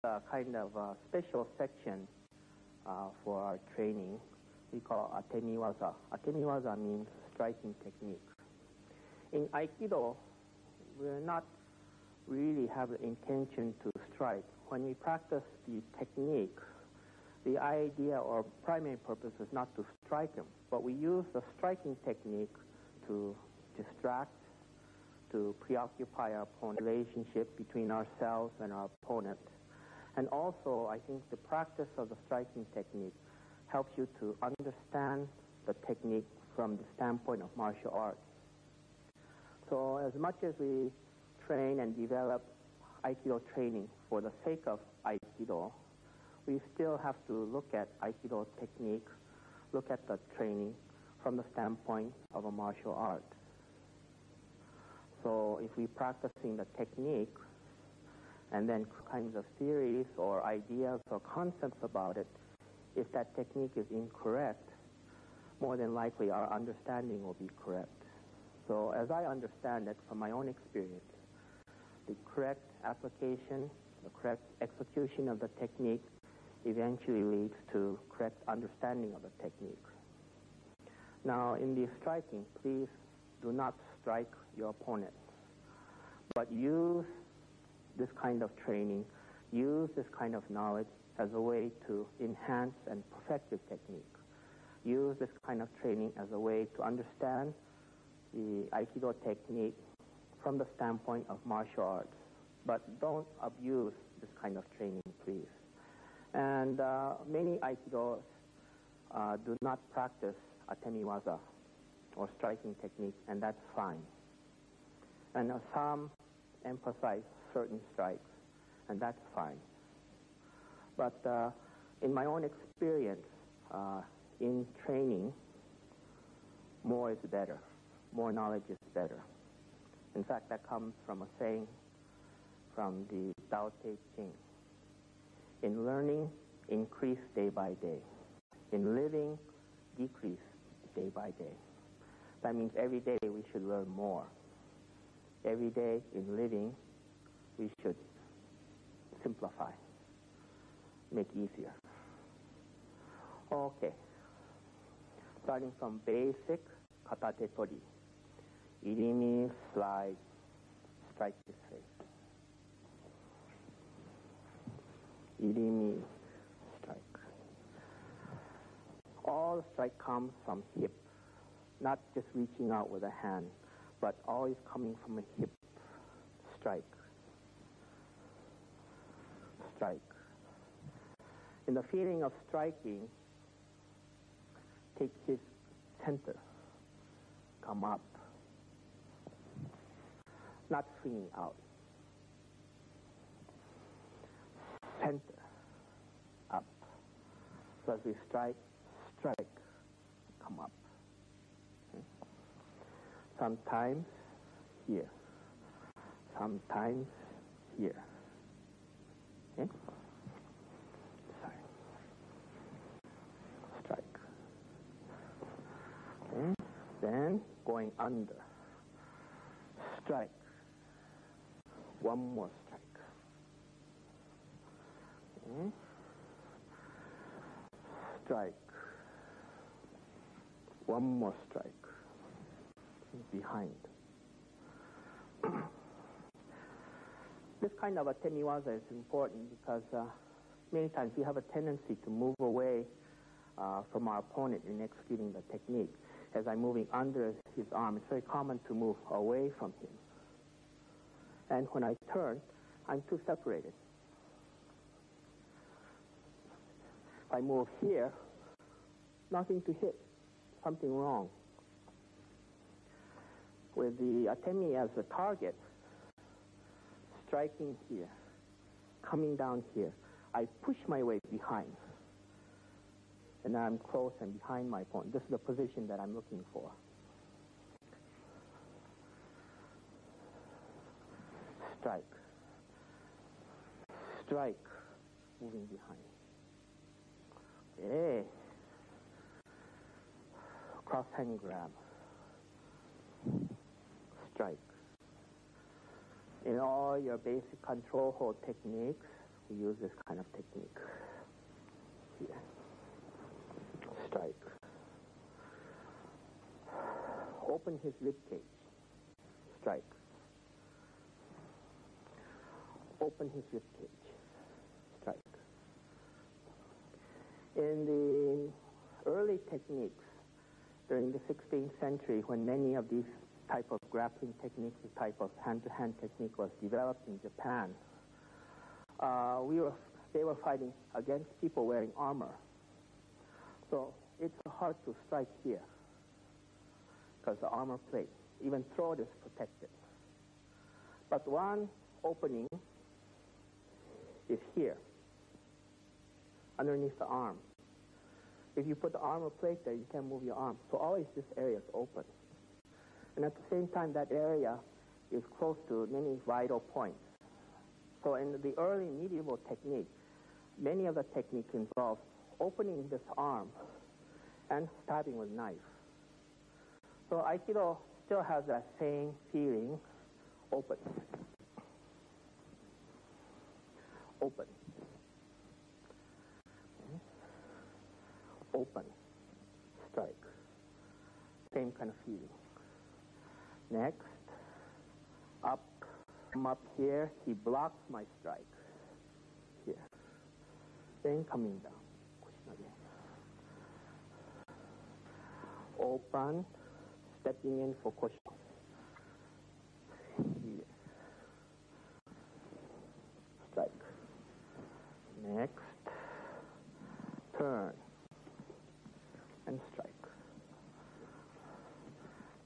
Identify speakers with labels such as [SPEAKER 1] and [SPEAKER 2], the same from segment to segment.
[SPEAKER 1] a kind of a special section for our training. We call atemiwaza. Atemiwaza means striking technique. In Aikido, we're not really have the intention to strike. When we practice the technique, the idea or primary purpose is not to strike him, but we use the striking technique to distract, to preoccupy our opponent, relationship between ourselves and our opponent. And also, I think the practice of the striking technique helps you to understand the technique from the standpoint of martial arts. So as much as we train and develop Aikido training for the sake of Aikido, we still have to look at Aikido technique, look at the training from the standpoint of a martial art. So if we're practicing the technique and then kinds of theories or ideas or concepts about it, if that technique is incorrect, more than likely our understanding will be correct. So as I understand it from my own experience, the correct application, the correct execution of the technique eventually leads to correct understanding of the technique. Now, in the striking, please do not strike your opponent, but use this kind of training, use this kind of knowledge as a way to enhance and perfect your technique. Use this kind of training as a way to understand the Aikido technique from the standpoint of martial arts. But don't abuse this kind of training, please. And many Aikidos do not practice atemiwaza or striking technique, and that's fine. And some emphasize certain strikes, and that's fine. But in my own experience, in training, more is better. More knowledge is better. In fact, that comes from a saying from the Tao Te Ching. In learning, increase day by day. In living, decrease day by day. That means every day we should learn more. Every day in living, we should simplify, make easier. Okay. Starting from basic katate tori. Irimi, slide, strike this face. Irimi, strike. All strike comes from hip, not just reaching out with a hand, but always coming from a hip. Strike. Strike. In the feeling of striking, take his center, come up, not swinging out. Center, up. So as we strike, come up. Okay. Sometimes here, sometimes here. Okay? Sorry. Strike. Okay. Then going under. Strike. One more strike. Okay. Strike. One more strike. Behind. This kind of atemiwaza is important because many times we have a tendency to move away from our opponent in executing the technique. As I'm moving under his arm, it's very common to move away from him. And when I turn, I'm too separated. If I move here, nothing to hit, something wrong. With the atemi as a target, striking here, coming down here, I push my way behind. And now I'm close and behind my opponent. This is the position that I'm looking for. Strike. Strike. Moving behind. Okay. Cross hand grab. Strike. In all your basic control hold techniques, we use this kind of technique. Here. Strike. Open his rib cage. Strike. Open his rib cage. Strike. In the early techniques, during the 16th century, when many of these type of grappling techniques, the type of hand-to-hand technique was developed in Japan, they were fighting against people wearing armor. So it's hard to strike here because the armor plate, even throat is protected. But one opening is here, underneath the arm. If you put the armor plate there, you can't move your arm. So always this area is open. And at the same time, that area is close to many vital points. So in the early medieval technique, many of the techniques involve opening this arm and stabbing with knife. So Aikido still has that same feeling, open. Open. Okay. Open. Strike. Same kind of feeling. Next, up, come up here, he blocks my strike. Here. Then coming down. Open, stepping in for cushion. Here. Strike. Next, turn and strike.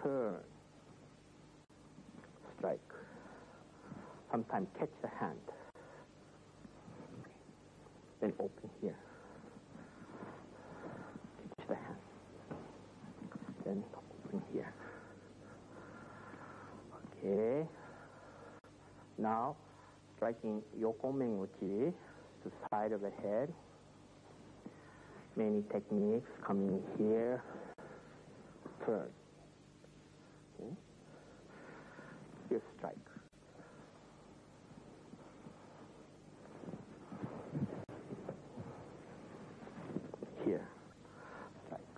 [SPEAKER 1] Turn. Strike. Sometimes catch the hand. Then open here. Catch the hand. Then open here. Okay. Now, striking yokomenguchi to side of the head. Many techniques coming here. Turn. Okay. Here, strike. Here, strike.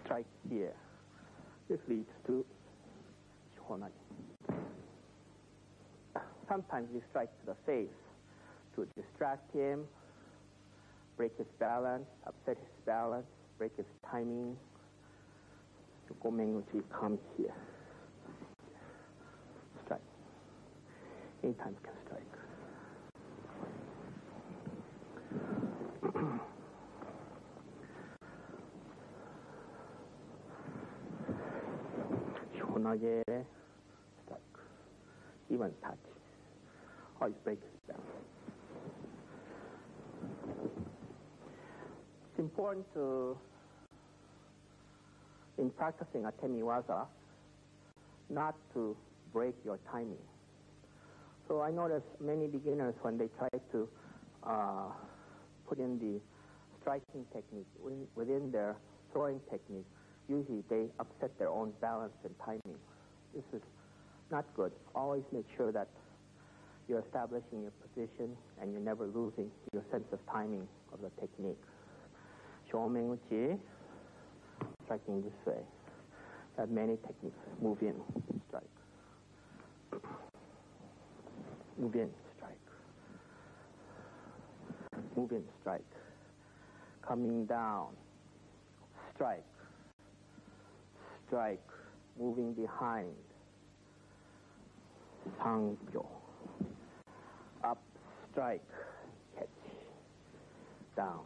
[SPEAKER 1] Strike here. This leads to shihonari. Sometimes we strike to the face to distract him, break his balance, upset his balance, break his timing. Yokomenguchi comes here. Strike. Anytime can strike. Shihonage, strike. Even touch. Always break his balance. It's important to, in practicing a temiwaza, not to break your timing. So I notice many beginners, when they try to put in the striking technique within their throwing technique, usually they upset their own balance and timing. This is not good. Always make sure that you're establishing your position and you're never losing your sense of timing of the technique. Shomenguchi, striking this way. There are many techniques. Move in, strike. Move in, strike. Move in, strike. Coming down, strike. Strike. Moving behind. Sangyo. Up, strike. Catch. Down.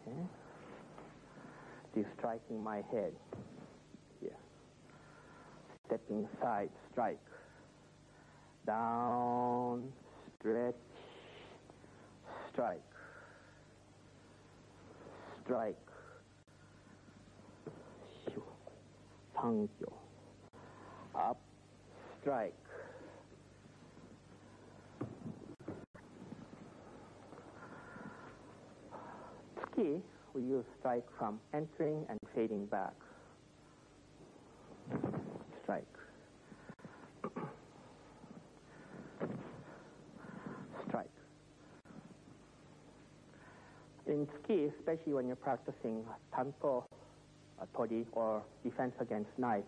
[SPEAKER 1] Okay. He's striking my head. Here. Stepping aside, strike. Down, stretch, strike. Strike. Sangyo. Up, strike. Tsuki, we use strike from entering and fading back. strike, strike. In ski, especially when you're practicing tanto, tori, or defense against knife,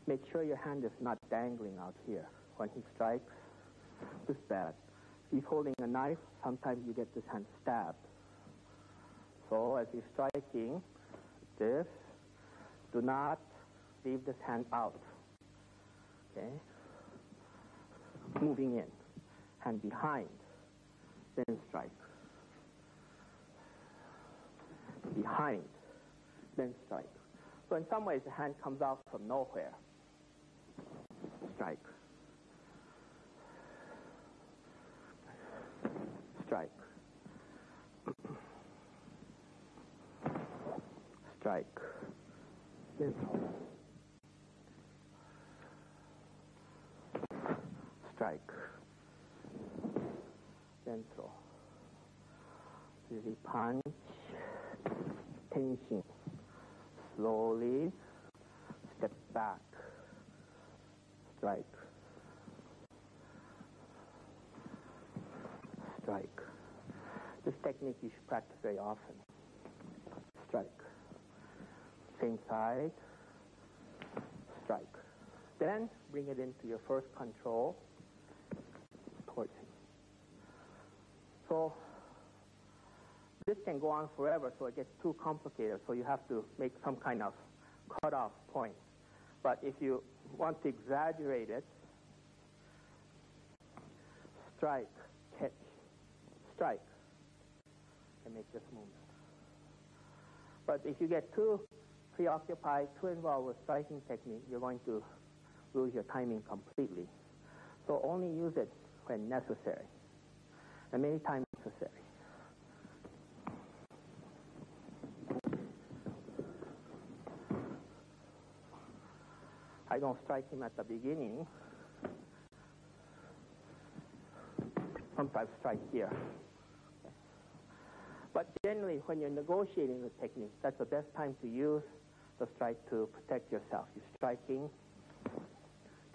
[SPEAKER 1] make sure your hand is not dangling out here. When he strikes, it's bad. If he's holding a knife, sometimes you get this hand stabbed. So as he's striking this, do not leave this hand out. Okay? Moving in. Hand behind. Then strike. Behind. Then strike. So in some ways, the hand comes out from nowhere. Strike. Strike. Strike. Then throw. Strike. Then throw. Easy punch. Tension. Slowly step back. Strike. Strike. This technique you should practice very often. Strike. Same side. Strike. Then bring it into your first control towards him. So this can go on forever, so it gets too complicated, so you have to make some kind of cutoff point. But if you want to exaggerate it, strike, catch, strike, and make this movement. But if you get too preoccupied, too involved with striking technique, you're going to lose your timing completely. So only use it when necessary, and many times necessary. I don't strike him at the beginning. Sometimes strike here. Okay. But generally, when you're negotiating the technique, that's the best time to use the strike to protect yourself. You're striking,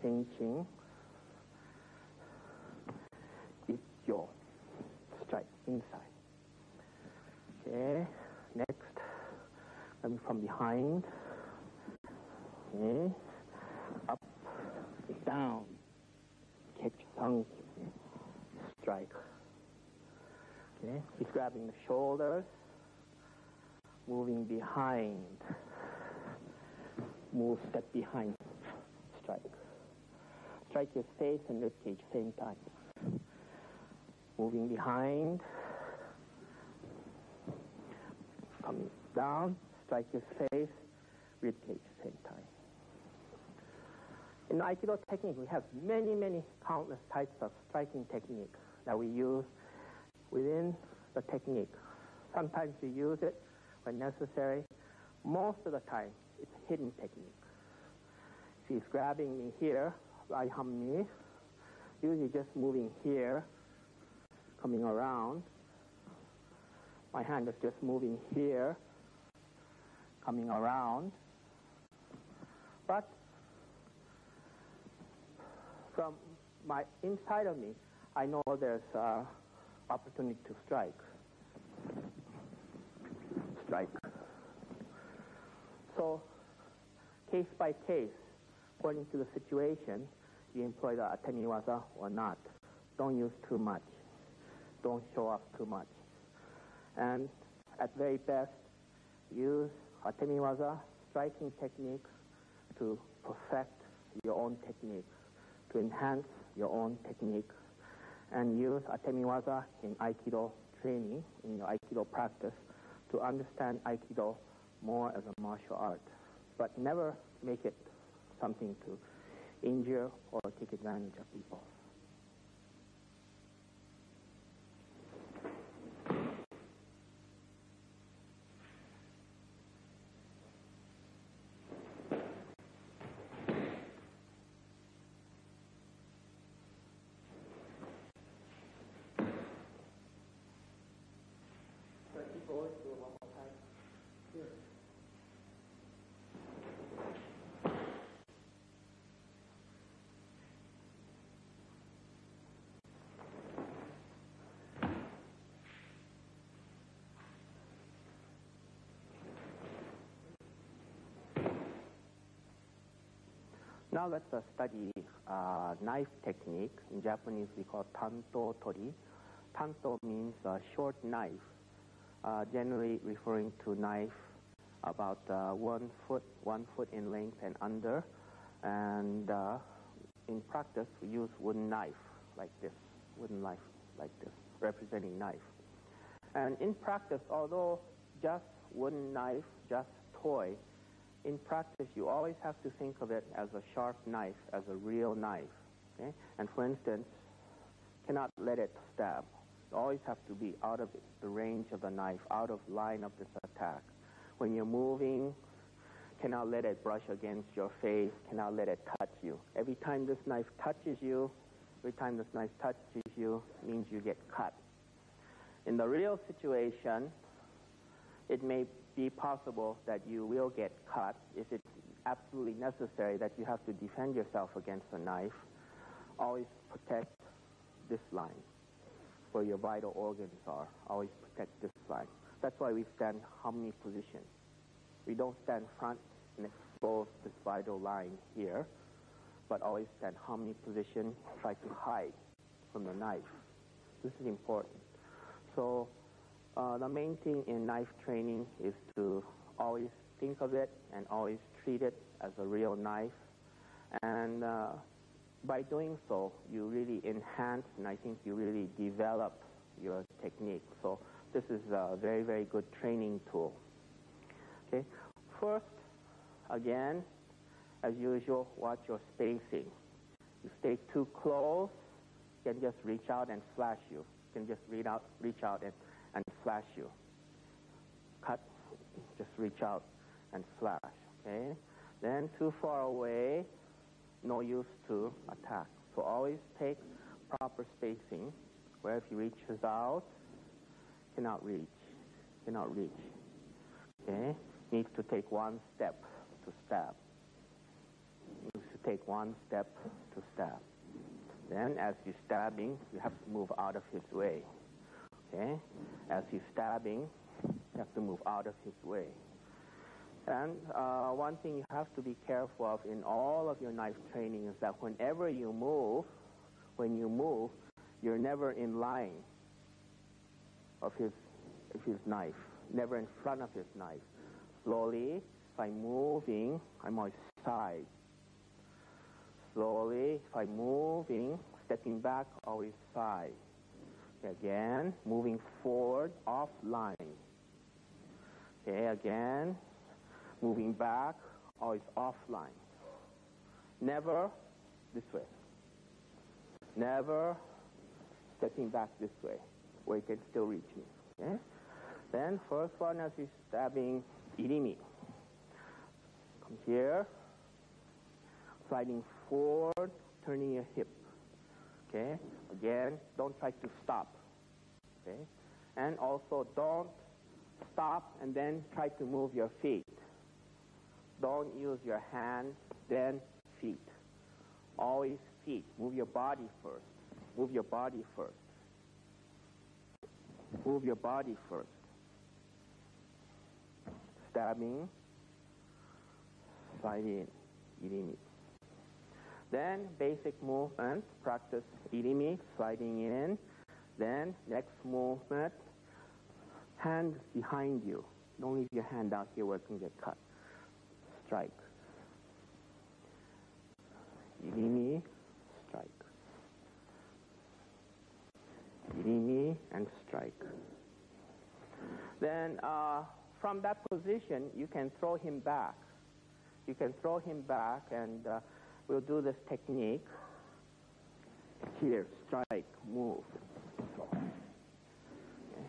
[SPEAKER 1] tension, yo, strike inside. Okay. Next, coming from behind. Okay. Up, down, catch, tongue, strike. Okay, he's grabbing the shoulders, moving behind, move, step behind, strike. Strike his face and rib cage same time. Moving behind, coming down, strike his face, rib cage same time. In Aikido technique, we have many countless types of striking technique that we use within the technique. Sometimes we use it when necessary. Most of the time, it's a hidden technique. If he's grabbing me here, right hand knee, usually just moving here, coming around. My hand is just moving here, coming around. But from my inside of me, I know there's opportunity to strike. Strike. So, case by case, according to the situation, you employ the atemiwaza or not. Don't use too much. Don't show off too much. And at very best, use atemiwaza, striking technique, to perfect your own technique, to enhance your own technique, and use atemiwaza in Aikido training, in your Aikido practice, to understand Aikido more as a martial art. But never make it something to injure or take advantage of people. Now let's study knife technique. In Japanese we call tanto tori. Tanto means short knife, generally referring to knife about 1 foot in length and under. And in practice we use wooden knife like this, representing knife. And in practice, although just wooden knife, just toy, in practice you always have to think of it as a sharp knife, as a real knife. Okay? And for instance, cannot let it stab. You always have to be out of the range of the knife, out of line of this attack. When you're moving, cannot let it brush against your face, cannot let it touch you. Every time this knife touches you, means you get cut. In the real situation, it may be possible that you will get cut if it's absolutely necessary that you have to defend yourself against a knife. Always protect this line where your vital organs are. Always protect this line. That's why we stand Hamni position. We don't stand front and expose this vital line here, but always stand Hamni position, try to hide from the knife. This is important. So the main thing in knife training is to always think of it and always treat it as a real knife. And by doing so, you really enhance and I think you really develop your technique. So this is a very, very good training tool. Okay. First, again, as usual, watch your spacing. You stay too close, you can just reach out and flash you. You can just reach out and flash you. Cut, just reach out and flash, okay? Then too far away, no use to attack. So always take proper spacing, where if he reaches out, cannot reach, okay? Needs to take one step to stab. Needs to take one step to stab. Then as you're stabbing, you have to move out of his way. Okay? As he's stabbing, you have to move out of his way. And one thing you have to be careful of in all of your knife training is that whenever you move, you're never in line of his knife, never in front of his knife. Slowly, if I'm moving, I'm always side. Slowly, if I'm moving, stepping back, always side. Again, moving forward, offline. Okay, again, moving back, always offline. Never this way. Never stepping back this way, where you can still reach me. Okay? Then, first one as you're stabbing, irimi. Come here, sliding forward, turning your hip. Okay? Again, don't try to stop. Okay? And also don't stop and then try to move your feet. Don't use your hands, then feet. Always feet. Move your body first. Move your body first. Move your body first. Stabbing, sliding, irimi. Then basic movement, practice irimi, sliding in. Then next movement, hands behind you. Don't leave your hand out here where it can get cut. Strike. Irimi, strike. Irimi and strike. Then from that position, you can throw him back. You can throw him back and we'll do this technique. Here, strike, move. Okay.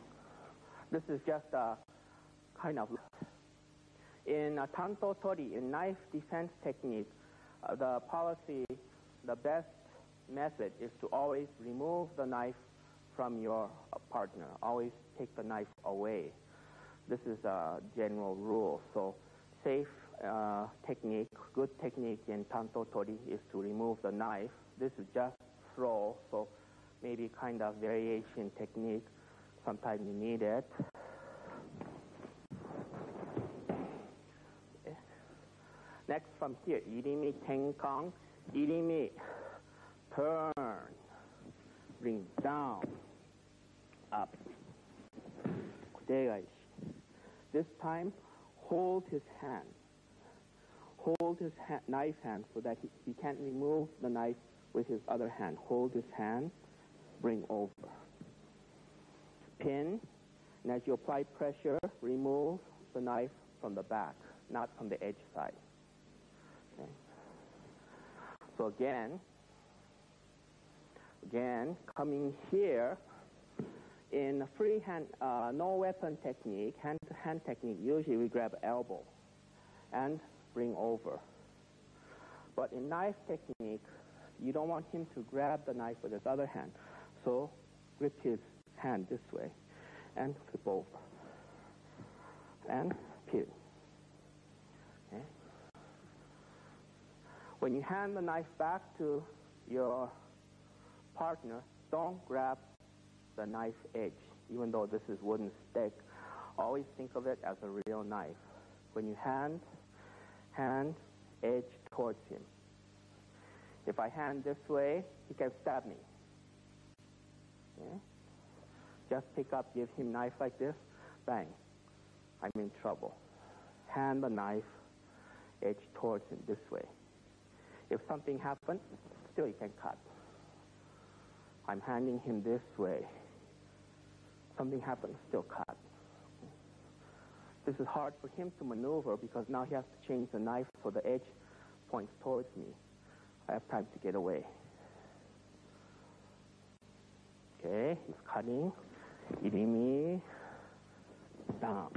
[SPEAKER 1] This is just a kind of... In tanto tori, in knife defense technique, the policy, the best method is to always remove the knife from your partner. Always take the knife away. This is a general rule. So safe technique, good technique in tanto tori is to remove the knife. This is just throw, so maybe kind of variation technique. Sometimes you need it. Okay. Next from here, irimi, tenkang, irimi, turn, bring down, up. This time, hold his hand. Hold his knife hand so that he can't remove the knife with his other hand. Hold his hand, bring over. Pin, and as you apply pressure, remove the knife from the back, not from the edge side. Okay. So again, coming here, in a free hand, no weapon technique, hand-to-hand technique, usually we grab elbow and bring over. But in knife technique, you don't want him to grab the knife with his other hand. So grip his hand this way and flip over. And pin. Okay. When you hand the knife back to your partner, don't grab the knife edge, even though this is wooden stick. Always think of it as a real knife. When you hand edge towards him. If I hand this way, he can stab me. Okay? Just pick up, give him knife like this, bang. I'm in trouble. Hand the knife edge towards him this way. If something happens, still you can cut. I'm handing him this way. Something happens, still cut. This is hard for him to maneuver because now he has to change the knife so the edge points towards me. I have time to get away. Okay, he's cutting. Irimi, down.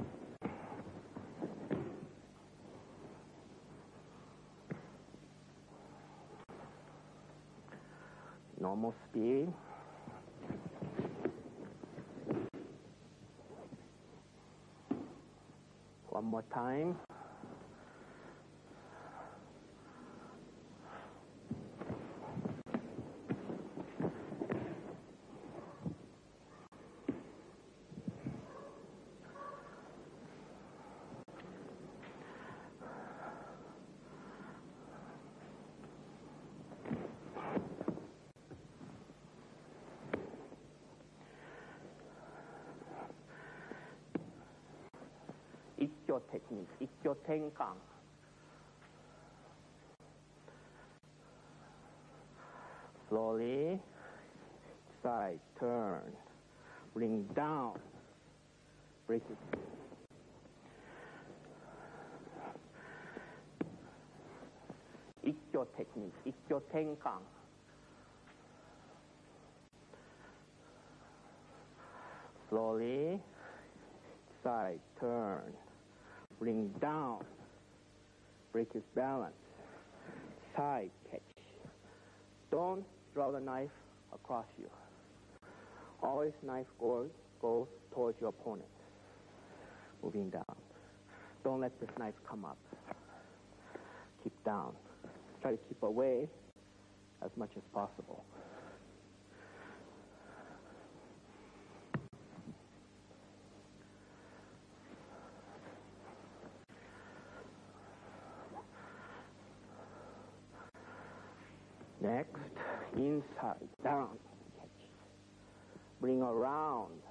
[SPEAKER 1] Normal speed. One more time. Ikkyo technique, ikkyo tenkang. Slowly, side, turn, bring down, break it. Ikkyo technique, ikkyo tenkang. Slowly, side, turn, bring down, break his balance, side catch. Don't draw the knife across you. Always knife goes towards your opponent. Moving down. Don't let this knife come up. Keep down. Try to keep away as much as possible. Next, inside, down, catch. Bring around,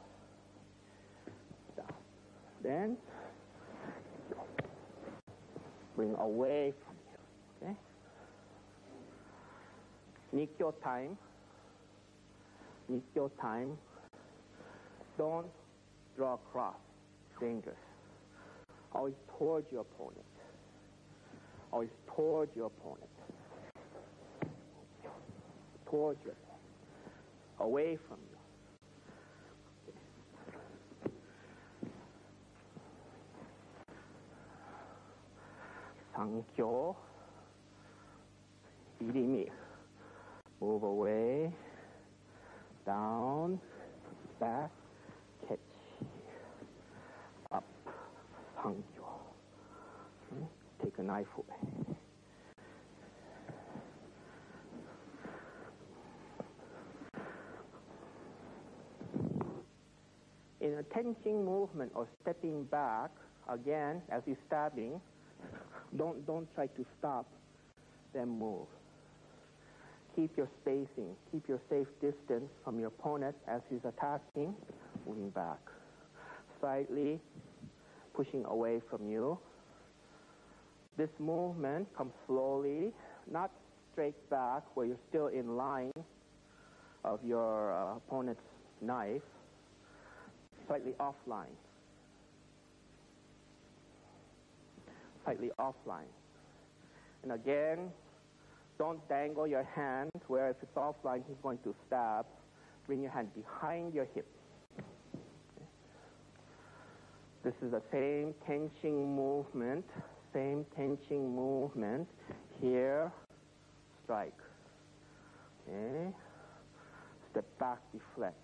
[SPEAKER 1] down. Then, bring away from you, okay? Nikkyo time. Nikkyo time. Don't draw across. Dangerous. Always towards your opponent. Always towards your opponent. Towards you, away from you. Sankyo, irimi, move away, down, back, catch, up, sankyo. Take a knife away. In a tenching movement or stepping back, again, as you're stabbing, Don't try to stop, then move. Keep your spacing. Keep your safe distance from your opponent as he's attacking, moving back. Slightly pushing away from you. This movement comes slowly, not straight back where you're still in line of your opponent's knife, slightly offline. Slightly offline. And again, don't dangle your hand where if it's offline he's going to stab. Bring your hand behind your hip. Okay. This is the same tension movement. Same tension movement. Here, strike. Okay. Step back, deflect.